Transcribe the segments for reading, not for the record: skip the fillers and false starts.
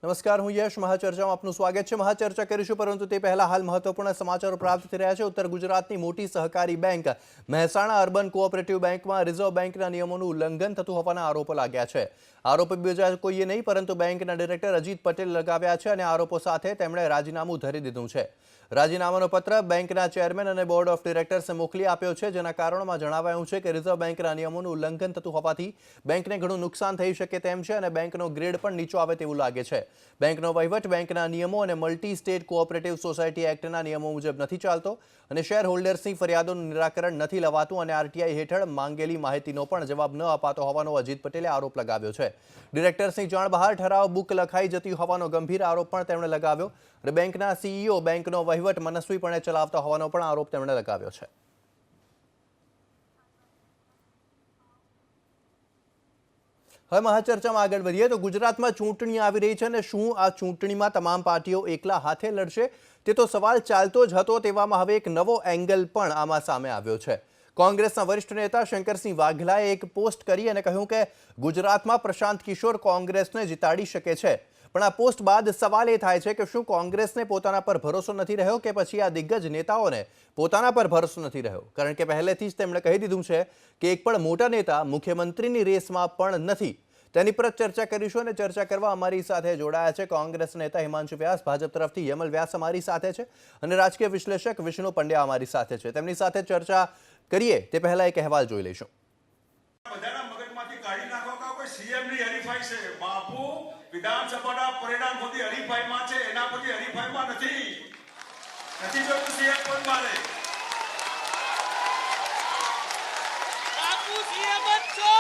નમસ્કાર, હું યશ. મહાચર્ચામાં આપનું સ્વાગત છે. મહાચર્ચા કરીશું, પરંતુ તે પહેલા હાલ મહત્વપૂર્ણ સમાચારો પ્રાપ્ત થઈ રહ્યા છે. ઉત્તર ગુજરાતની મોટી સહકારી બેંક મહેસાણા અર્બન કોઓપરેટિવ બેંકમાં રિઝર્વ બેંકના નિયમોનું ઉલ્લંઘન થતું હોવાના આરોપો લાગ્યા છે. આરોપી બીજા કોઈએ નહીં પરંતુ બેંકના ડિરેક્ટર અજીત પટેલ લગાવ્યા છે અને આરોપો સાથે તેમણે રાજીનામું ધરી દીધું છે. રાજીનામાનો પત્ર બેંકના ચેરમેન અને બોર્ડ ઓફ ડિરેક્ટર્સે મોકલી આપ્યો છે, જેના કારણોમાં જણાવાયું છે કે રિઝર્વ બેંકના નિયમોનું ઉલ્લંઘન થતું હોવાથી બેંકને ઘણું નુકસાન થઈ શકે તેમ છે અને બેંકનો ગ્રેડ પણ નીચો આવે તેવું લાગે છે. બેંકનો વહીવટ બેંકના નિયમો અને મલ્ટી સ્ટેટ કોઓપરેટિવ સોસાયટી એક્ટના નિયમો મુજબ નથી ચાલતો અને શેર હોલ્ડર્સની ફરિયાદોનું નિરાકરણ નથી લવાતું અને આરટીઆઈ હેઠળ માંગેલી માહિતીનો પણ જવાબ ન અપાતો હોવાનો અજીત પટેલે આરોપ લગાવ્યો છે. ડિરેક્ટર્સની જાણ બહાર ઠરાવ બુક લખાઈ જતી હોવાનો ગંભીર આરોપ પણ તેમણે લગાવ્યો અને બેંકના સીઈઓ બેંકનો વહીવટ મનસ્વીપણે ચલાવતા હોવાનો પણ આરોપ તેમણે લગાવ્યો છે. હવે મહાચર્ચામાં આગળ વધીએ તો ગુજરાતમાં ચૂંટણી આવી રહી છે અને શું આ ચૂંટણીમાં તમામ પાર્ટીઓ એકલા હાથે લડશે તે તો સવાલ ચાલતો જ હતો. તેવામાં હવે એક નવો એંગલ પણ આમાં સામે આવ્યો છે. કોંગ્રેસના વરિષ્ઠ નેતા શંકરસિંહ વાઘેલાએ એક પોસ્ટ કરી અને કહ્યું કે ગુજરાતમાં પ્રશાંત કિશોર કોંગ્રેસને જીતાડી શકે છે. પણ આ પોસ્ટ બાદ સવાલ એ થાય છે કે શું કોંગ્રેસને પોતાના પર ભરોસો નથી રહ્યો કે પછી આ દિગ્ગજ નેતાઓને પોતાના પર ભરોસો નથી રહ્યો? કારણ કે પહેલેથી જ તેમણે કહી દીધું છે કે એક પણ મોટા નેતા મુખ્યમંત્રીની રેસમાં પણ નથી. તેની પર ચર્ચા કરીશું અને ચર્ચા કરવા અમારી સાથે જોડાયા છે કોંગ્રેસ નેતા હિમાંશુ વ્યાસ, ભાજપ તરફથી યમલ વ્યાસ અમારી સાથે છે અને રાજકીય વિશ્લેષક વિષ્ણુ પંડ્યા અમારી સાથે છે. તેમની સાથે ચર્ચા કરીએ તે પહેલા એક અહેવાલ જોઈ લઈશું. બધાના મગજમાંથી કાઢી નાખો કે કોઈ સીએમની હરીફાઈ છે. બાપુ વિધાનસભાના પરિણામ સુધી હરીફાઈમાં છે, એના પછી હરીફાઈમાં નથી જોતું સીએમ પદ મારે. બાપુ સીએમ જ છો.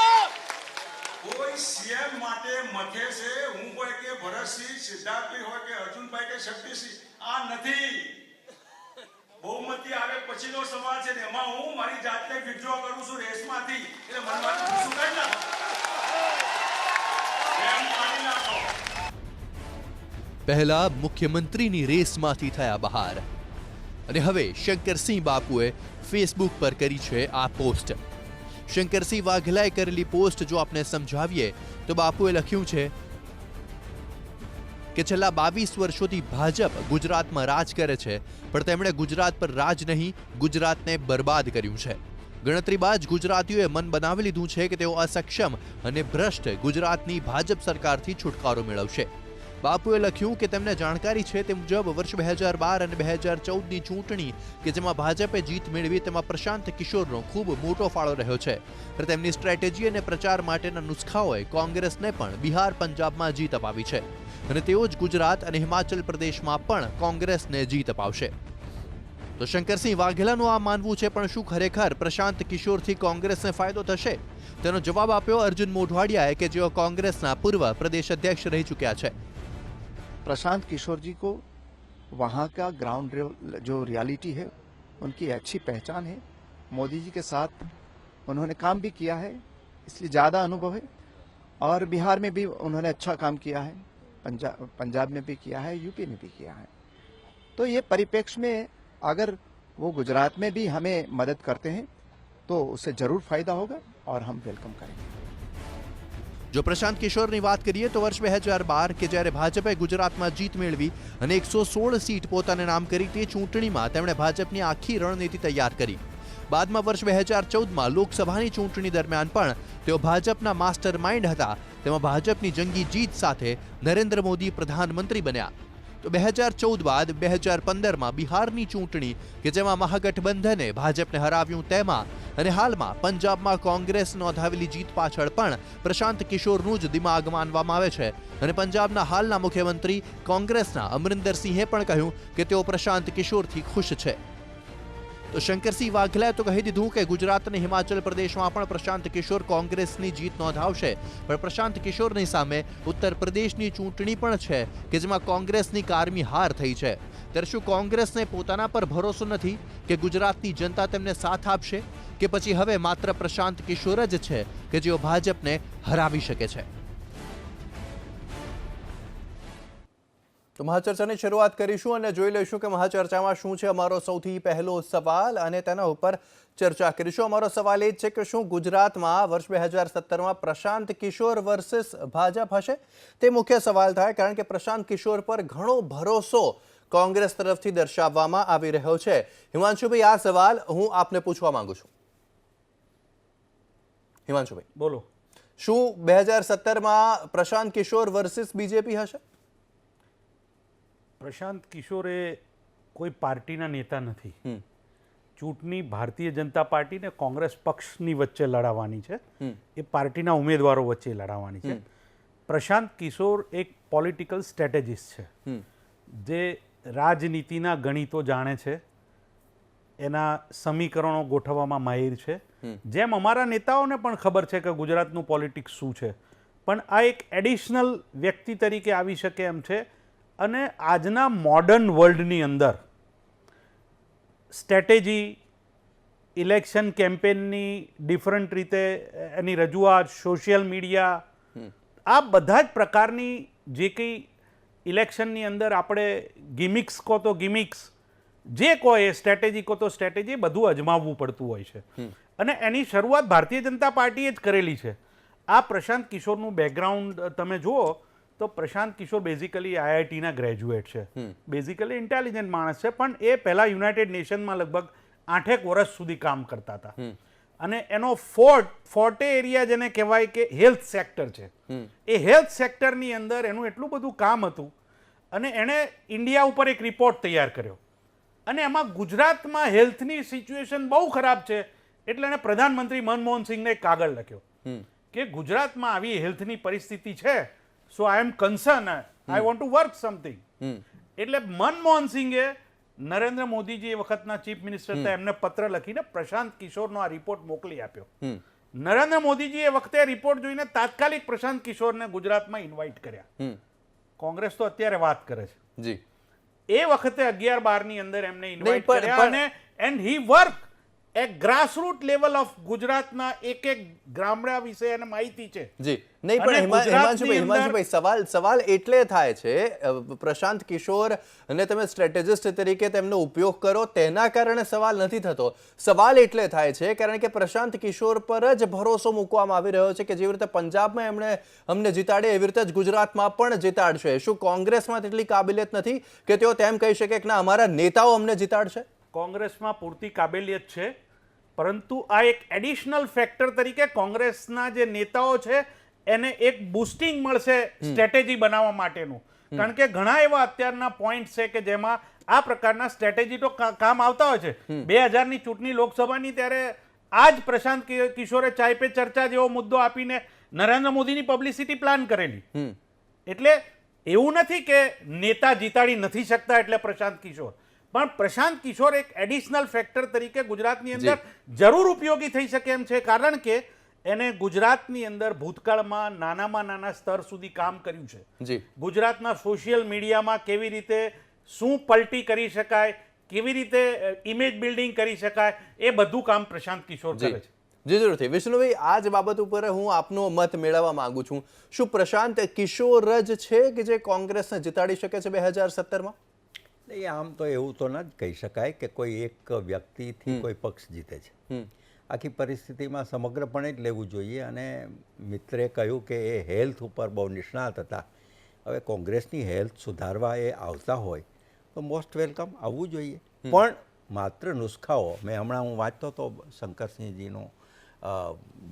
કોઈ સીએમ માટે મથે છે. હું હોય કે ભરતસિંહ, સિદ્ધાર્થભાઈ હોય કે અર્જુનભાઈ કે શક્તિસિંહ, આ નથી. બહુમતી આવે પછીનો સવાલ છે ને એમાં હું મારી જાતને વિથડ્રો કરું છું રેસમાંથી. એટલે મનમાંથી શું કાઢી નાખો, એમ કાઢી નાખો. પહેલા મુખ્યમંત્રીની રેસમાંથી થયા બહાર અને હવે શંકરસિંહ બાપુએ ફેસબુક પર કરી છે આ પોસ્ટ. શંકરસિંહ વાઘેલાએ કરેલી પોસ્ટ જો આપણે સમજાવીએ તો બાપુએ લખ્યું છે કે છેલ્લા 22 વર્ષોથી ભાજપ ગુજરાતમાં રાજ કરે છે, પણ તેમણે ગુજરાત પર રાજ નહીં, ગુજરાતને બરબાદ કર્યું છે. ગણતરી બાદ ગુજરાતીઓએ મન બનાવી લીધું છે કે તેઓ અસક્ષમ અને ભ્રષ્ટ ગુજરાતની ભાજપ સરકારથી છુટકારો મેળવશે. બાપુએ લખ્યું કે તેમને જાણકારી છે તે મુજબ વર્ષ 2012 અને 2014ની ચૂંટણી કે જેમાં ભાજપે જીત મેળવી તેમાં પ્રશાંત કિશોરનો ખૂબ મોટો ફાળો રહ્યો છે. તેમની સ્ટ્રેટેજી અને પ્રચાર માટેના નુસ્ખાઓએ કોંગ્રેસને પણ બિહાર, પંજાબમાં જીત અપાવી છે અને તેઓ જ ગુજરાત અને હિમાચલ પ્રદેશમાં પણ કોંગ્રેસને જીત અપાવશે. તો શંકરસિંહ વાઘેલાનું આ માનવું છે, પણ શું ખરેખર પ્રશાંત કિશોરથી કોંગ્રેસને ફાયદો થશે? તેનો જવાબ આપ્યો અર્જુન મોઢવાડિયાએ કે જેઓ કોંગ્રેસના પૂર્વ પ્રદેશ અધ્યક્ષ રહી ચૂક્યા છે. प्रशांत किशोर जी को वहाँ का ग्राउंड जो रियलिटी है उनकी अच्छी पहचान है. मोदी जी के साथ उन्होंने काम भी किया है, इसलिए ज़्यादा अनुभव है. और बिहार में भी उन्होंने अच्छा काम किया है, पंजाब में भी किया है, यूपी में भी किया है. तो ये परिप्रेक्ष्य में अगर वो गुजरात में भी हमें मदद करते हैं तो उससे ज़रूर फायदा होगा और हम वेलकम करेंगे. જો પ્રશાંત કિશોરની વાત કરીએ તો વર્ષ 2012 કે જ્યારે ભાજપે ગુજરાતમાં જીત મેળવી અને 116 સીટ પોતાને નામ કરી તે ચૂંટણીમાં તેમણે ભાજપની આખી રણનીતિ તૈયાર કરી. બાદમાં વર્ષ 2014માં લોકસભાની ચૂંટણી દરમિયાન પણ તેઓ ભાજપના માસ્ટર માઇન્ડ હતા. તેમાં ભાજપની જંગી જીત સાથે નરેન્દ્ર મોદી પ્રધાનમંત્રી બન્યા. તો 2014 બાદ 2015માં બિહારની ચૂંટણી કે જેમાં મહાગઠબંધને ભાજપને હરાવ્યું તેમાં અને હાલમાં પંજાબમાં કોંગ્રેસ નોંધાવેલી જીત પાછળ પણ પ્રશાંત કિશોરનું જ દિમાગ માનવામાં આવે છે. અને પંજાબના હાલના મુખ્યમંત્રી કોંગ્રેસના અમરિંદરસિંહે પણ કહ્યું કે તેઓ પ્રશાંત કિશોરથી ખુશ છે. તો શંકરસિંહ વાઘેલાએ તો કહી દીધું કે ગુજરાત અને હિમાચલ પ્રદેશમાં પણ પ્રશાંત કિશોર કોંગ્રેસની જીત નોંધાવશે, પણ પ્રશાંત કિશોરની સામે ઉત્તર પ્રદેશની ચૂંટણી પણ છે કે જેમાં કોંગ્રેસની કારમી હાર થઈ છે. ત્યારે શું કોંગ્રેસને પોતાના પર ભરોસો નથી કે ગુજરાતની જનતા તેમને સાથ આપશે કે પછી હવે માત્ર પ્રશાંત કિશોર જ છે કે જેઓ ભાજપને હરાવી શકે છે? તો મહાચર્ચાની શરૂઆત કરીશું અને જોઈ લઈશું કે મહાચર્ચામાં શું છે અમારો સૌથી પહેલો સવાલ અને તેના ઉપર ચર્ચા કરીશું. અમારો સવાલ એ જ છે કે શું ગુજરાતમાં વર્ષ 2017માં પ્રશાંત કિશોર વર્સિસ ભાજપ હશે? તે મુખ્ય સવાલ થાય, કારણ કે પ્રશાંત કિશોર પર ઘણો ભરોસો કોંગ્રેસ તરફથી દર્શાવવામાં આવી રહ્યો છે. હિમાંશુભાઈ, આ સવાલ હું આપને પૂછવા માંગુ છું. હિમાંશુભાઈ બોલો. શું 2017માં પ્રશાંત કિશોર વર્સિસ બીજેપી હશે? પ્રશાંત કિશોર એ કોઈ પાર્ટીના નેતા નથી. ચૂંટણી ભારતીય જનતા પાર્ટી ને કોંગ્રેસ પક્ષની વચ્ચે લડાવવાની છે. એ પાર્ટીના ઉમેદવારો વચ્ચે લડાવવાની છે. પ્રશાંત કિશોર એક પોલિટિકલ સ્ટ્રેટેજિસ્ટ છે, જે રાજનીતિના ગણિતો જાણે છે, એના સમીકરણો ગોઠવવામાં માહિર છે. જેમ અમારા નેતાઓને પણ ખબર છે કે ગુજરાતનું પોલિટિક્સ શું છે, પણ આ એક એડિશનલ વ્યક્તિ તરીકે આવી શકે એમ છે. અને આજના મોડર્ન વર્લ્ડની અંદર સ્ટ્રેટેજી, ઇલેક્શન કેમ્પેનની ડિફરન્ટ રીતે એની રજૂઆત, સોશિયલ મીડિયા, આ બધા જ પ્રકારની જે કંઈ ઇલેક્શનની અંદર આપણે ગિમિક્સ કહો તો ગિમિક્સ, જે કહો એ સ્ટ્રેટેજી કહો તો સ્ટ્રેટેજી, બધું અજમાવવું પડતું હોય છે. અને એની શરૂઆત ભારતીય જનતા પાર્ટીએ જ કરેલી છે. આ પ્રશાંત કિશોરનું બેકગ્રાઉન્ડ તમે જુઓ તો પ્રશાંત કિશોર બેઝિકલી આઈઆઈટીના ગ્રેજ્યુએટ છે. બેઝિકલી ઇન્ટેલિજન્ટ માણસ છે, પણ એ પહેલાં યુનાઇટેડ નેશનમાં લગભગ 8 વર્ષ સુધી કામ કરતા હતા. અને એનો ફોર્ટે એરિયા જેને કહેવાય કે હેલ્થ સેક્ટર છે. એ હેલ્થ સેક્ટરની અંદર એનું એટલું બધું કામ હતું અને એણે ઇન્ડિયા ઉપર એક રિપોર્ટ તૈયાર કર્યો. અને એમાં ગુજરાતમાં હેલ્થની સિચ્યુએશન બહુ ખરાબ છે, એટલે એણે પ્રધાનમંત્રી મનમોહન સિંહને એક કાગળ લખ્યો કે ગુજરાતમાં આવી હેલ્થની પરિસ્થિતિ છે, so I am concern, I want to work something. એટલે મનમોહન સિંહે નરેન્દ્ર મોદીજી એ વખતના ચીફ મિનિસ્ટર હતા, એમને પત્ર લખીને પ્રશાંત કિશોરનો આ રિપોર્ટ મોકલી આપ્યો. નરેન્દ્ર મોદીજી એ વખતે રિપોર્ટ જોઈને તાત્કાલિક પ્રશાંત કિશોરને ગુજરાતમાં ઇન્વાઇટ કર્યા. કોંગ્રેસ તો અત્યારે વાત કરે છે, જી એ વખતે 11-12 ની અંદર એમને ઇન્વાઇટ કર્યા. અને એન્ડ હી વર્ક એક ગ્રાસરૂટ લેવલ ઓફ ગુજરાતના એક ગામડા વિશે એને માહિતી છે. જી નહીં, પણ હિમાંશુભાઈ સવાલ એટલે થાય છે, પ્રશાંત કિશોર અને તમે સ્ટ્રેટેજિસ્ટ તરીકે તેમનો ઉપયોગ કરો તેના કારણે સવાલ નથી થતો. સવાલ એટલે થાય છે કારણ કે પ્રશાંત કિશોર પર જ ભરોસો મૂકવામાં આવી રહ્યો છે કે જેવી રીતે પંજાબમાં એમણે અમને જીતાડે એવી રીતે જ ગુજરાતમાં પણ જીતાડશે. શું કોંગ્રેસમાં તેટલી કાબિલિયત નથી કે તેઓ તેમ કહી શકે કે ના, અમારા નેતાઓ અમને જીતાડશે? કોંગ્રેસમાં પૂરતી કાબેલિયત છે, પરંતુ આ એક એડિશનલ ફેક્ટર તરીકે કોંગ્રેસના જે નેતાઓ છે એને એક બુસ્ટિંગ મળશે સ્ટ્રેટેજી બનાવવા માટેનું. કારણ કે ઘણા એવા અત્યારના પોઈન્ટ છે કે જેમાં આ પ્રકારના સ્ટ્રેટેજી તો કામ આવતા હોય છે. 2000ની ચૂંટણી લોકસભાની ત્યારે આ જ પ્રશાંત કિશોરે ચાય પે ચર્ચા જેવો મુદ્દો આપીને નરેન્દ્ર મોદીની પબ્લિસિટી પ્લાન કરેલી. એટલે એવું નથી કે નેતા જીતાડી નથી શકતા એટલે પ્રશાંત કિશોર, પણ પ્રશાંત કિશોર એક એડિશનલ ફેક્ટર તરીકે ગુજરાતની અંદર જરૂર ઉપયોગી થઈ શકે એમ છે, કારણ કે એને ગુજરાતની અંદર ભૂતકાળમાં નાનામાં નાના સ્તર સુધી કામ કર્યું છે. ગુજરાતના સોશિયલ મીડિયામાં કેવી રીતે શું પલટી કરી શકાય, કેવી રીતે ઇમેજ બિલ્ડિંગ કરી શકાય, એ બધું કામ પ્રશાંત કિશોર કરે છે. જી જરૂરથી. વિષ્ણુભાઈ, આ જ બાબત ઉપર હું આપનો મત મેળવવા માંગુ છું. શું પ્રશાંત કિશોર જ છે કે જે કોંગ્રેસને જીતાડી શકે છે 2017માં? આમ તો એવું તો ન જ કહી શકાય કે કોઈ એક વ્યક્તિથી કોઈ પક્ષ જીતે છે. આખી પરિસ્થિતિમાં સમગ્રપણે જ લેવું જોઈએ. અને મિત્રે કહ્યું કે એ હેલ્થ ઉપર બહુ નિષ્ણાત હતા. હવે કોંગ્રેસની હેલ્થ સુધારવા એ આવતા હોય તો મોસ્ટ વેલકમ, આવવું જોઈએ. પણ માત્ર નુસ્ખાઓ, મેં હમણાં હું વાંચતો હતો શંકરસિંહજીનું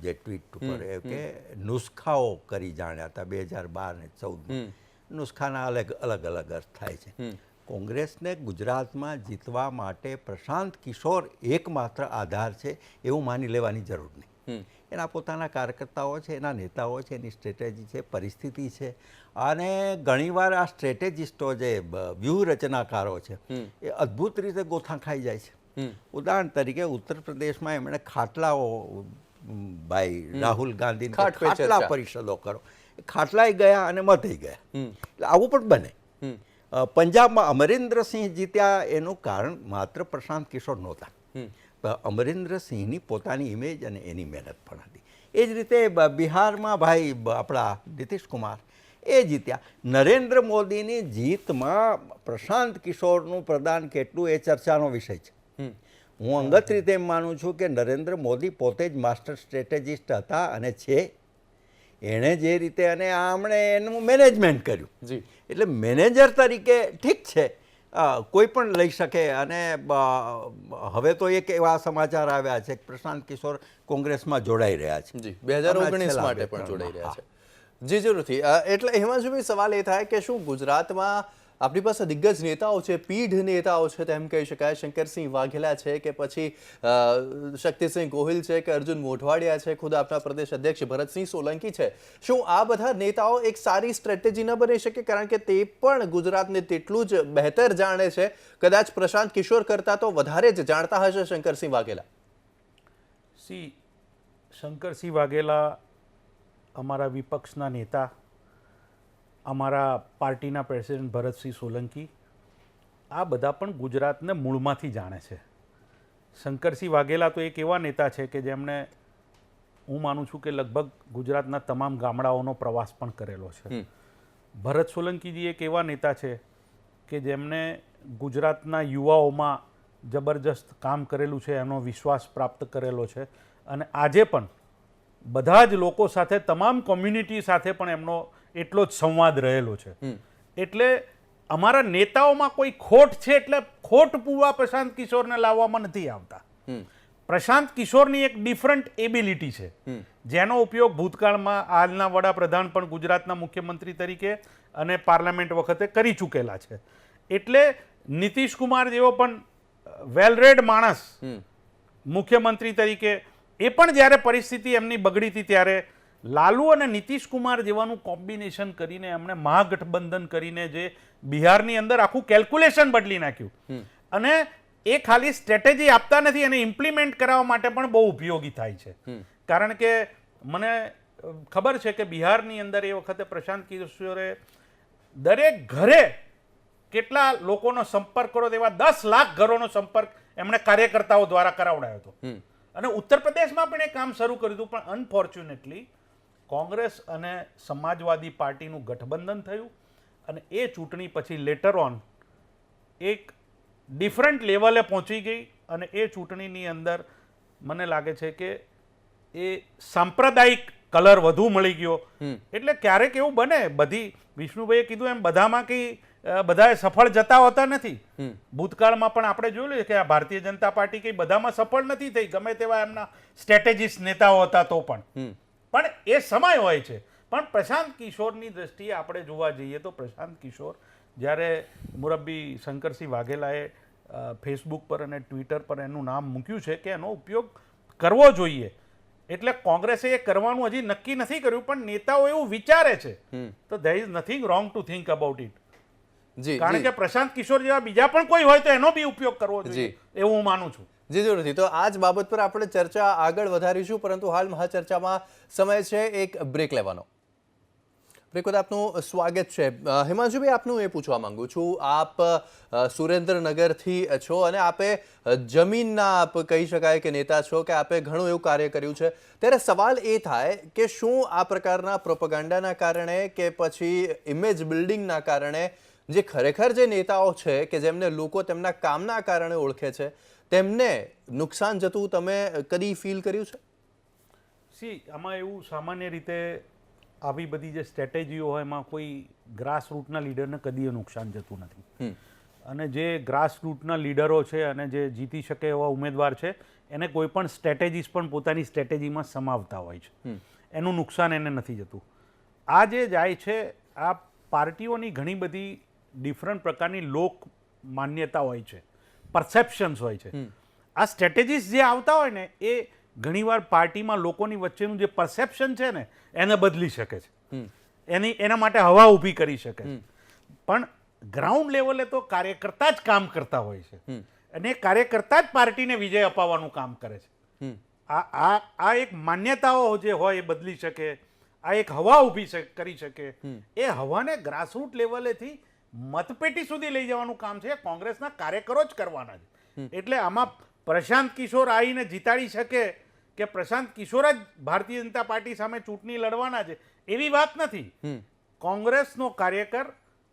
જે ટ્વીટ ઉપર, એ કે નુસ્ખાઓ કરી જાણ્યા હતા 2012 ને 2014. નુસ્ખાના અલગ અલગ અર્થ થાય છે. કોંગ્રેસને ગુજરાતમાં જીતવા માટે પ્રશાંત કિશોર એકમાત્ર આધાર છે એવું માની લેવાની જરૂર નહીં. એના પોતાના કાર્યકર્તાઓ છે, એના નેતાઓ છે, એની સ્ટ્રેટેજી છે, પરિસ્થિતિ છે. અને ઘણીવાર આ સ્ટ્રેટેજિસ્ટો જે વ્યૂહરચનાકારો છે એ અદ્ભુત રીતે ગોથા ખાઈ જાય છે. ઉદાહરણ તરીકે ઉત્તર પ્રદેશમાં એમણે ખાટલાઓ, ભાઈ રાહુલ ગાંધીને ખાટલા પરિષદો કરો, ખાટલાય ગયા અને મતય ગયા. એટલે આવું પણ બને. પંજાબમાં અમરિન્દ્રસિંહ જીત્યા એનું કારણ માત્ર પ્રશાંત કિશોર નહોતા, અમરિન્દ્રસિંહની પોતાની ઇમેજ અને એની મહેનત પણ હતી. એ જ રીતે બિહારમાં ભાઈ આપણા નીતિશ કુમાર, એ જીત્યા. નરેન્દ્ર મોદીની જીતમાં પ્રશાંત કિશોરનું પ્રદાન કેટલું એ ચર્ચાનો વિષય છે. હું અંગત રીતે એમ માનું છું કે નરેન્દ્ર મોદી પોતે જ માસ્ટર સ્ટ્રેટેજિસ્ટ હતા અને છે. એણે જે રીતે અને આમણે એનું મેનેજમેન્ટ કર્યું. જી. એટલે મેનેજર તરીકે ઠીક છે, કોઈ પણ લઈ શકે. અને હવે તો એક એવા સમાચાર આવ્યા છે કે પ્રશાંત કિશોર કોંગ્રેસમાં જોડાઈ રહ્યા છે. જી 2019 છેલ્લા માટે બે પણ ત્રણ જોડાઈ રહ્યા હા. છે. જી જરૂરથી. એટલે હિમાંશુભાઈ સવાલ એ થાય કે શું ગુજરાતમાં આપણી પાસે દિગ્ગજ નેતાઓ છે, પીઢ નેતાઓ છે તેમ કહી શકાય, શંકરસિંહ વાઘેલા છે કે પછી શક્તિસિંહ ગોહિલ છે કે અર્જુન મોઢવાડિયા છે, ખુદ આપના પ્રદેશ અધ્યક્ષ ભરતસિંહ સોલંકી છે, શું આ બધા નેતાઓ એક સારી સ્ટ્રેટેજી ન બની શકે? કારણ કે તે પણ ગુજરાતને તેટલું જ બહેતર જાણે છે, કદાચ પ્રશાંત કિશોર કરતા તો વધારે જ જાણતા હશે શંકરસિંહ વાઘેલા. શંકરસિંહ વાઘેલા અમારા વિપક્ષના નેતા, અમારા પાર્ટીના પ્રેસિડેન્ટ ભરતસિંહ સોલંકી, આ બધા પણ ગુજરાતને મૂળમાંથી જાણે છે. શંકરસિંહ વાઘેલા તો એક એવા નેતા છે કે જેમણે, હું માનું છું કે લગભગ ગુજરાતના તમામ ગામડાઓનો પ્રવાસ પણ કરેલો છે. ભરત સોલંકીજી એક એવા નેતા છે કે જેમણે ગુજરાતના યુવાઓમાં જબરજસ્ત કામ કરેલું છે, એનો વિશ્વાસ પ્રાપ્ત કરેલો છે અને આજે પણ બધા જ લોકો સાથે, તમામ કોમ્યુનિટી સાથે પણ એમનો એટલો જ સંવાદ રહેલો છે. એટલે અમારા નેતાઓમાં કોઈ ખોટ છે એટલે ખોટ પૂરવા પ્રશાંત કિશોરને લાવવામાં નથી આવતા. પ્રશાંત કિશોરની એક ડિફરન્ટ એબિલિટી છે જેનો ઉપયોગ ભૂતકાળમાં હાલના વડાપ્રધાન પણ ગુજરાતના મુખ્યમંત્રી તરીકે અને પાર્લામેન્ટ વખતે કરી ચૂકેલા છે. એટલે નીતિશ કુમાર જેવો પણ વેલ રેડ માણસ મુખ્યમંત્રી તરીકે, એ પણ જ્યારે પરિસ્થિતિ એમની બગડી હતી ત્યારે લાલુ અને નીતિશ કુમાર જેવાનું કોમ્બિનેશન કરીને એમણે મહાગઠબંધન કરીને જે બિહારની અંદર આખું કેલ્ક્યુલેશન બદલી નાખ્યું. અને એ ખાલી સ્ટ્રેટેજી આપતા નથી, એને ઇમ્પ્લિમેન્ટ કરાવવા માટે પણ બહુ ઉપયોગી થાય છે. કારણ કે મને ખબર છે કે બિહારની અંદર એ વખતે પ્રશાંત કિશોરે દરેક ઘરે કેટલા લોકોનો સંપર્ક કરો, તેવા 10 લાખ ઘરોનો સંપર્ક એમણે કાર્યકર્તાઓ દ્વારા કરાવડાયો હતો. અને ઉત્તર પ્રદેશમાં પણ એ કામ શરૂ કર્યું હતું. પણ અનફોર્ચ્યુનેટલી કોંગ્રેસ અને સમાજવાદી પાર્ટીનું ગઠબંધન થયું અને એ ચૂંટણી પછી લેટર ઓન એક ડિફરન્ટ લેવલે પહોંચી ગઈ. અને એ ચૂંટણીની અંદર મને લાગે છે કે એ સાંપ્રદાયિક કલર વધુ મળી ગયો. એટલે ક્યારેક એવું બને, બધી વિષ્ણુભાઈએ કીધું એમ બધામાં કંઈ બધાએ સફળ જતા હોતા નથી. ભૂતકાળમાં પણ આપણે જોયું કે આ ભારતીય જનતા પાર્ટી કંઈ બધામાં સફળ નથી થઈ, ગમે તેવા એમના સ્ટ્રેટેજિસ્ટ નેતાઓ હતા તો પણ એ સમય હોય છે. પણ પ્રશાંત કિશોરની દ્રષ્ટિએ આપણે જોવા જઈએ તો પ્રશાંત કિશોર, જ્યારે મુરબ્બી શંકરસિંહ વાઘેલાએ ફેસબુક પર અને ટ્વિટર પર એનું નામ મૂક્યું છે કે એનો ઉપયોગ કરવો જોઈએ, એટલે કોંગ્રેસે એ કરવાનું હજી નક્કી નથી કર્યું, પણ નેતાઓ એવું વિચારે છે. તો there is nothing wrong two think about it. કારણ કે પ્રશાંત કિશોર જેવા બીજા પણ કોઈ હોય તો એનો બી ઉપયોગ કરવો જોઈએ એવું હું માનું છું. જી જરૂરથી. તો આ જ બાબત પર આપણે ચર્ચા આગળ વધારીશું, પરંતુ હાલ મહાચર્ચામાં સમય છે એક બ્રેક લેવાનો. બ્રેક બાદ આપનું સ્વાગત છે. હિમાંશુભાઈ, આપનું એ પૂછવા માંગુ છું, આપ સુરેન્દ્રનગરથી છો અને આપે જમીનના આપ કહી શકાય કે નેતા છો, કે આપે ઘણું એવું કાર્ય કર્યું છે. ત્યારે સવાલ એ થાય કે શું આ પ્રકારના પ્રોપેગેન્ડાના કારણે કે પછી ઇમેજ બિલ્ડિંગના કારણે જે ખરેખર જે નેતાઓ છે કે જેમને લોકો તેમના કામના કારણે ઓળખે છે, તેમને નુકસાન જતું તમે કદી ફીલ કર્યું છે? આમાં એવું સામાન્ય રીતે આવી બધી જે સ્ટ્રેટેજીઓ હોય એમાં કોઈ ગ્રાસરૂટના લીડરને કદી નુકસાન જતું નથી. અને જે ગ્રાસરૂટના લીડરો છે અને જે જીતી શકે એવા ઉમેદવાર છે એને કોઈ પણ સ્ટ્રેટેજીસ પણ પોતાની સ્ટ્રેટેજીમાં સમાવતા હોય છે, એનું નુકસાન એને નથી જતું. આ જે જાય છે, આ પાર્ટીઓની ઘણી બધી ડિફરન્ટ પ્રકારની લોક માન્યતા હોય છે, પરસેપ્શન્સ હોય છે. આ સ્ટ્રેટેજીસ જે આવતા હોય ને એ ઘણીવાર પાર્ટીમાં લોકોની વચ્ચેનું જે પરસેપ્શન છે ને એને બદલી શકે છે, એના માટે હવા ઊભી કરી શકે છે. પણ ગ્રાઉન્ડ લેવલે તો કાર્યકર્તા જ કામ કરતા હોય છે અને કાર્યકર્તા જ પાર્ટીને વિજય અપાવવાનું કામ કરે છે. આ એક માન્યતાઓ જે હોય એ બદલી શકે, આ એક હવા ઊભી કરી શકે. એ હવાને ગ્રાસરૂટ લેવલેથી મતપેટી સુધી લઈ જવાનું કામ છે કોંગ્રેસના કાર્યકરો જ કરવાના છે. એટલે આમાં પ્રશાંત કિશોર આવીને જીતાડી શકે કે પ્રશાંત કિશોર જ ભારતીય જનતા પાર્ટી સામે ચૂંટણી લડવાના છે એવી વાત નથી. કોંગ્રેસનો કાર્યકર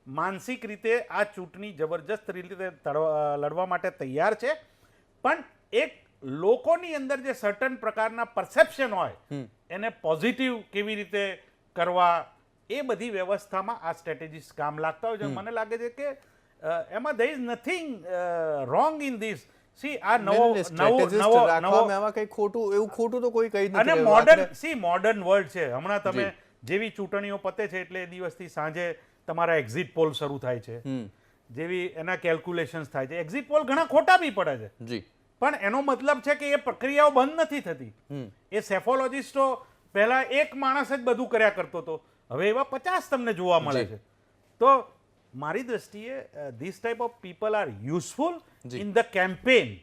માનસિક રીતે આ ચૂંટણી જબરજસ્ત રીતે લડવા માટે તૈયાર છે, પણ એક લોકોની અંદર જે સર્ટન પ્રકારના પરસેપ્શન હોય એને પોઝિટિવ કેવી રીતે કરવા, એ બધી વ્યવસ્થામાં આ સ્ટ્રેટેજીસ કામ લાગતા હોય છે. મને લાગે છે કે એમાં there is nothing wrong in this. C આ એમાં કઈ ખોટું, એવું ખોટું તો કોઈ કહી અને મોડર્ન વર્લ્ડ છે. હમણાં તમે જેવી ચૂંટણીઓ પતે છે એટલે એ દિવસથી સાંજે તમારા એક્ઝિટ પોલ શરૂ થાય છે, જેવી એના કેલ્ક્યુલેશન્સ થાય છે. એક્ઝિટ પોલ ઘણા ખોટા બી પડે છે, જી, પણ એનો મતલબ છે કે એ પ્રક્રિયાઓ બંધ નથી થતી. એ સેફોલોજીસ્ટો પહેલા એક માણસ જ બધું કર્યા કરતો હતો, હવે એવા 50 તમને જોવા મળે છે. તો મારી દ્રષ્ટિએ this type of people are useful in the campaign.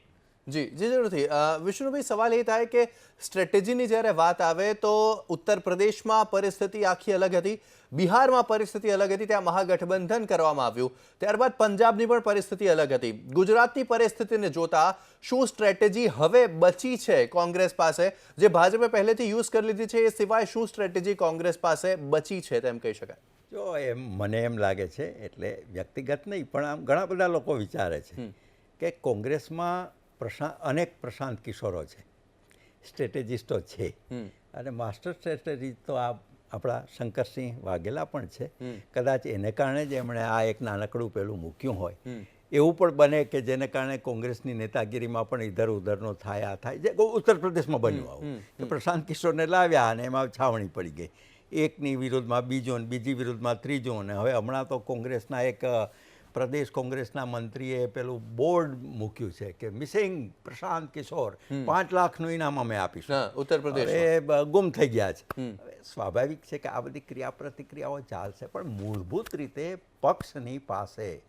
જી જી જરૂરથી. વિષ્ણુભાઈ, સવાલ એ થાય કે સ્ટ્રેટેજીની જ્યારે વાત આવે તો ઉત્તર પ્રદેશમાં પરિસ્થિતિ આખી અલગ હતી, બિહારમાં પરિસ્થિતિ અલગ હતી, ત્યાં મહાગઠબંધન કરવામાં આવ્યું, ત્યારબાદ પંજાબની પણ પરિસ્થિતિ અલગ હતી. ગુજરાતની પરિસ્થિતિને જોતા શું સ્ટ્રેટેજી હવે બચી છે કોંગ્રેસ પાસે, જે ભાજપે પહેલેથી યુઝ કરી લીધી છે, એ સિવાય શું સ્ટ્રેટેજી કોંગ્રેસ પાસે બચી છે તેમ કહી શકાય? જો મને એમ લાગે છે, એટલે વ્યક્તિગત નહીં પણ આમ ઘણા બધા લોકો વિચારે છે કે કોંગ્રેસમાં અનેક પ્રશાંત કિશોરો છે, સ્ટ્રેટેજિસ્ટો છે, અને માસ્ટર સ્ટ્રેટેજી તો આપણા શંકરસિંહ વાઘેલા પણ છે. કદાચ એને કારણે જ એમણે આ એક નાનકડું પેલું મૂક્યું હોય. એવું પણ બને કે જેને કારણે કોંગ્રેસની નેતાગીરીમાં પણ ઇધર ઉધરનો થાય, આ થાય, જે ઉત્તર પ્રદેશમાં બન્યું આવું કે પ્રશાંત કિશોરને લાવ્યા અને એમાં છાવણી પડી ગઈ, એકની વિરુદ્ધમાં બીજો ને બીજી વિરુદ્ધમાં ત્રીજો. ને હવે હમણાં તો કોંગ્રેસના એક પ્રદેશ કોંગ્રેસના મંત્રીએ પેલું બોર્ડ મૂક્યું છે કે મિસિંગ પ્રશાંત કિશોર, 5 લાખનું ઇનામ અમે આપીશું. ઉત્તર પ્રદેશ એ ગુમ થઈ ગયા છે. હવે સ્વાભાવિક છે કે આ બધી ક્રિયા પ્રતિક્રિયાઓ ચાલશે, પણ મૂળભૂત રીતે પક્ષની પાસે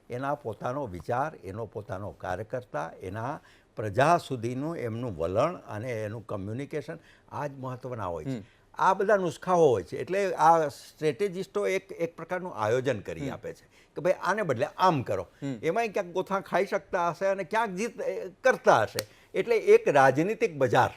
એના પોતાનો વિચાર, એનો પોતાનો કાર્યકર્તા, એના પ્રજા સુધીનું એમનું વલણ અને એનું કમ્યુનિકેશન આ જ મહત્વના હોય છે. આ બધા નુસ્ખાઓ હોય છે. એટલે આ સ્ટ્રેટેજિસ્ટો એક પ્રકારનું આયોજન કરી આપે છે કે ભાઈ આને બદલે આમ કરો. એમાંય ક્યાંક ગોથા ખાઈ શકતા હશે અને ક્યાંક જીત કરતા હશે. એટલે એક રાજનીતિક બજાર,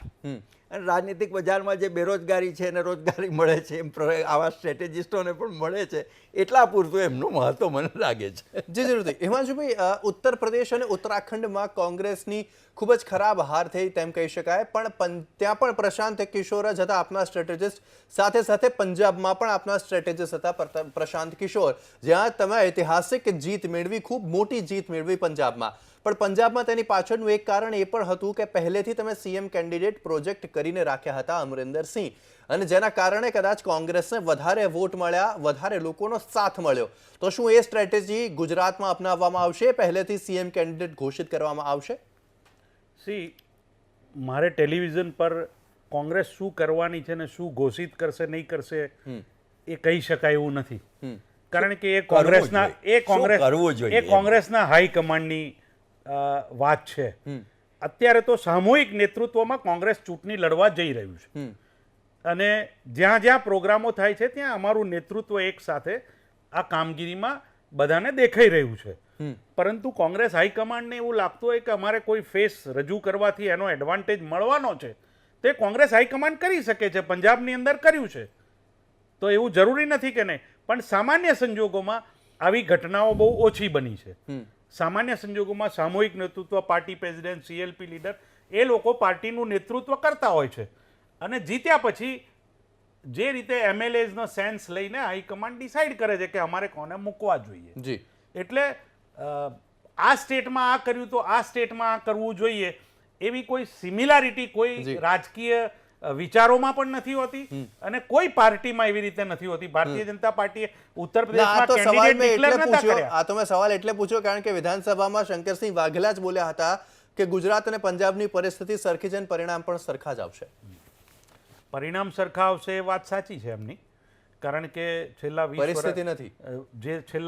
અને રાજનીતિક બજારમાં જે બેરોજગારી છે અને રોજગારી મળે છે, એમ આવા સ્ટ્રેટેજિસ્ટોને પણ મળે છે. એટલા પૂરતું એમનું મહત્વ મને લાગે છે. જી જરૂરથી. હિમાંશુભાઈ, ઉત્તર પ્રદેશ અને ઉત્તરાખંડમાં કોંગ્રેસની ખૂબ જ ખરાબ હાર થઈ તેમ કહી શકાય, પણ ત્યાં પણ પ્રશાંત કિશોર જ હતા આપના સ્ટ્રેટેજિસ્ટ, સાથે સાથે પંજાબમાં પણ આપના સ્ટ્રેટેજિસ્ટ હતા પ્રશાંત કિશોર, જ્યાં તમે ઐતિહાસિક જીત મેળવી, ખૂબ મોટી જીત મેળવી પંજાબમાં. પણ પંજાબમાં તેની પાછળનું એક કારણ એ પણ હતું કે પહેલેથી તમે સીએમ કેન્ડિડેટ પ્રોજેક્ટ કરીને રાખ્યા હતા અમરિન્દર સિંહ, અને જેના કારણે કદાચ કોંગ્રેસને વધારે વોટ મળ્યા, વધારે લોકોનો સાથ મળ્યો. તો શું એ સ્ટ્રેટેજી ગુજરાતમાં અપનાવવામાં આવશે, પહેલેથી સીએમ કેન્ડિડેટ ઘોષિત કરવામાં આવશે? મારે ટેલિવિઝન પર કોંગ્રેસ શું કરવાની છે ને શું ઘોષિત કરશે નહીં કરશે એ કહી શકાય એવું નથી, કારણ કે એ કોંગ્રેસના હાઈકમાન્ડની વાત છે. અત્યારે તો સામૂહિક નેતૃત્વમાં કોંગ્રેસ ચૂંટણી લડવા જઈ રહ્યું છે, અને જ્યાં જ્યાં પ્રોગ્રામો થાય છે ત્યાં અમારું નેતૃત્વ એક સાથે આ કામગીરીમાં બધાને દેખાઈ રહ્યું છે. પરંતુ કોંગ્રેસ હાઈકમાન્ડને એવું લાગતું હોય કે અમારે કોઈ ફેસ રજૂ કરવાથી એનો એડવાન્ટેજ મળવાનો છે, તે કોંગ્રેસ હાઈકમાન્ડ કરી શકે છે. પંજાબની અંદર કર્યું છે, તો એવું જરૂરી નથી કે નહીં, પણ સામાન્ય સંજોગોમાં આવી ઘટનાઓ બહુ ઓછી બની છે. સામાન્ય સંજોગોમાં સામૂહિક નેતૃત્વ, પાર્ટી પ્રેસિડેન્ટ, સીએલપી લીડર, એ લોકો પાર્ટીનું નેતૃત્વ કરતા હોય છે, અને જીત્યા પછી જે રીતે એમએલએઝનો સેન્સ લઈને હાઈકમાન્ડ ડિસાઇડ કરે છે કે અમારે કોને મૂકવા જોઈએ. એટલે આ સ્ટેટમાં આ કર્યું તો આ સ્ટેટમાં આ કરવું જોઈએ એવી કોઈ સિમિલારિટી કોઈ રાજકીય વિચારોમાં પણ નથી હોતી, અને કોઈ પાર્ટીમાં એવી રીતે નથી હોતી. ભારતીય જનતા પાર્ટીએ ઉત્તર પ્રદેશમાં કેન્ડિડેટ ડિક્લેર નતા કર્યા. આ તો મેં સવાલ એટલે પૂછ્યો કારણ કે વિધાનસભામાં શંકરસિંહ વાઘેલા જ બોલ્યા હતા કે ગુજરાત અને પંજાબની પરિસ્થિતિ સરખી છે, પરિણામ પણ સરખા જ આવશે. પરિણામ સરખા આવશે એ વાત સાચી છે એમની, કારણ કે છેલ્લા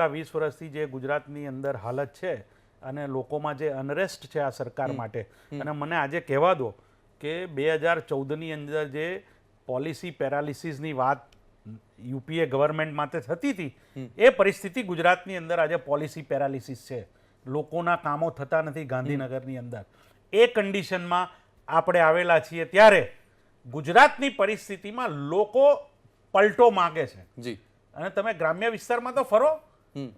20 વર્ષથી જે ગુજરાતની અંદર હાલત છે અને લોકોમાં જે અનરેસ્ટ છે આ સરકાર માટે, અને મને આજે કહેવા દો કે 2014ની અંદર જે પોલિસી પેરાલિસિસની વાત યુપીએ ગવર્મેન્ટ માટે થતી હતી, એ પરિસ્થિતિ ગુજરાતની અંદર આજે પોલિસી પેરાલિસિસ છે. લોકોના કામો થતા નથી ગાંધીનગરની અંદર. એ કન્ડિશનમાં આપણે આવેલા છીએ, ત્યારે ગુજરાતની પરિસ્થિતિમાં લોકો પલટો માગે છે. અને તમે ગ્રામ્ય વિસ્તારમાં તો ફરો,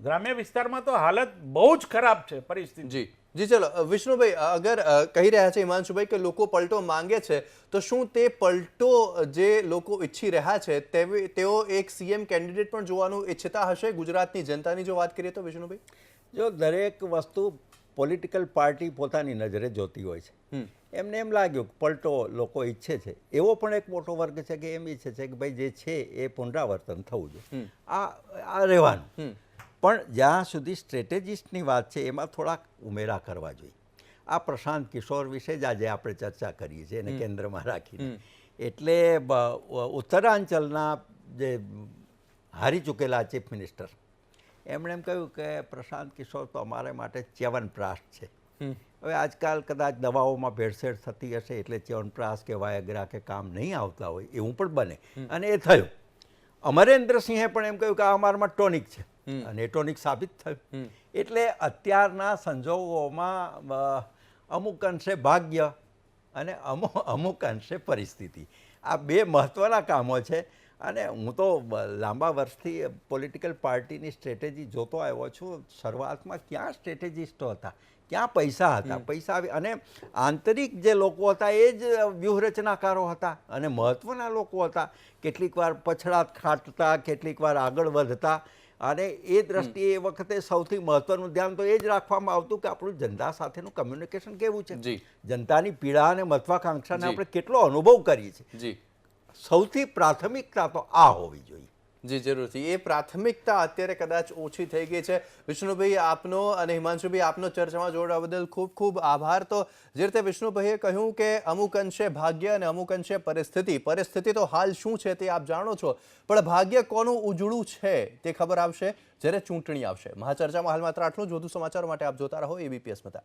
ગ્રામ્ય વિસ્તારમાં તો હાલત બહુ જ ખરાબ છે પરિસ્થિતિ. જી જી, ચલો વિષ્ણુભાઈ, અગર કહી રહ્યા છે હિમાંશુભાઈ કે લોકો પલટો માંગે છે, તો શું તે પલટો જે લોકો ઈચ્છી રહ્યા છે તેઓ એક સીએમ કેન્ડિડેટ પણ જોવાનું ઈચ્છતા હશે ગુજરાતની જનતાની જો વાત કરીએ તો? વિષ્ણુભાઈ, જો દરેક વસ્તુ પોલિટિકલ પાર્ટી પોતાની નજરે જોતી હોય છે. એમને એમ લાગ્યું કે પલટો લોકો ઈચ્છે છે, એવો પણ એક મોટો વર્ગ છે કે એમ ઈચ્છે છે કે ભાઈ જે છે એ પુનરાવર્તન થવું જોઈએ, આ રહેવાનું. પણ જ્યાં સુધી સ્ટ્રેટેજિસ્ટની વાત છે એમાં થોડાક ઉમેરા કરવા જોઈએ. આ પ્રશાંત કિશોર વિશે જ આજે આપણે ચર્ચા કરીએ છીએ એને કેન્દ્રમાં રાખીને. એટલે ઉત્તરાંચલના જે હારી ચૂકેલા ચીફ મિનિસ્ટર એમણે એમ કહ્યું કે પ્રશાંત કિશોર તો અમારા માટે ચ્યવનપ્રાશ છે. હવે આજકાલ કદાચ દવાઓમાં ભેળસેળ થતી હશે એટલે ચ્યવનપ્રાશ કે વાયગ્રા કે કામ નહીં આવતા હોય એવું પણ બને, અને એ થયું. અમરેન્દ્રસિંહે પણ એમ કહ્યું કે આ અમારામાં ટોનિક છે, અને એ ટોનિક સાબિત થયું. એટલે અત્યારના સંજોગોમાં અમુક અંશે ભાગ્ય અને અમુક અંશે પરિસ્થિતિ, આ બે મહત્ત્વના કામો છે. અને હું તો લાંબા વર્ષથી પોલિટિકલ પાર્ટીની સ્ટ્રેટેજી જોતો આવ્યો છું. શરૂઆતમાં ક્યાં સ્ટ્રેટેજિસ્ટો હતા, ક્યાં પૈસા હતા, પૈસા અને આંતરિક જે લોકો હતા એ જ વ્યૂહરચનાકારો હતા અને મહત્ત્વના લોકો હતા. કેટલીક વાર પછડાટ ખાટતા, કેટલીક વાર આગળ વધતા, અને એ દ્રષ્ટિએ એ વખતે સૌથી મહત્ત્વનું ધ્યાન તો એ જ રાખવામાં આવતું કે આપણું જનતા સાથેનું કમ્યુનિકેશન કેવું છે, જનતાની પીડા અને મહત્વાકાંક્ષાને આપણે કેટલો અનુભવ કરીએ છીએ. સૌથી પ્રાથમિકતા તો આ હોવી જોઈએ. જી જરૂરથી, એ પ્રાથમિકતા અત્યારે કદાચ ઓછી થઈ ગઈ છે. વિષ્ણુભાઈ આપનો અને હિમાંશુભાઈ આપનો ચર્ચામાં જોડાવા બદલ ખૂબ ખૂબ આભાર. તો જે રીતે વિષ્ણુભાઈએ કહ્યું કે અમુક અંશે ભાગ્ય અને અમુક અંશે પરિસ્થિતિ તો હાલ શું છે તે આપ જાણો છો, પણ ભાગ્ય કોનું ઉજળું છે તે ખબર આવશે જ્યારે ચૂંટણી આવશે. મહાચર્ચામાં હાલ માત્ર આટલું જ. વધુ સમાચારો માટે આપ જોતા રહો એબીપી અસ્મિતા.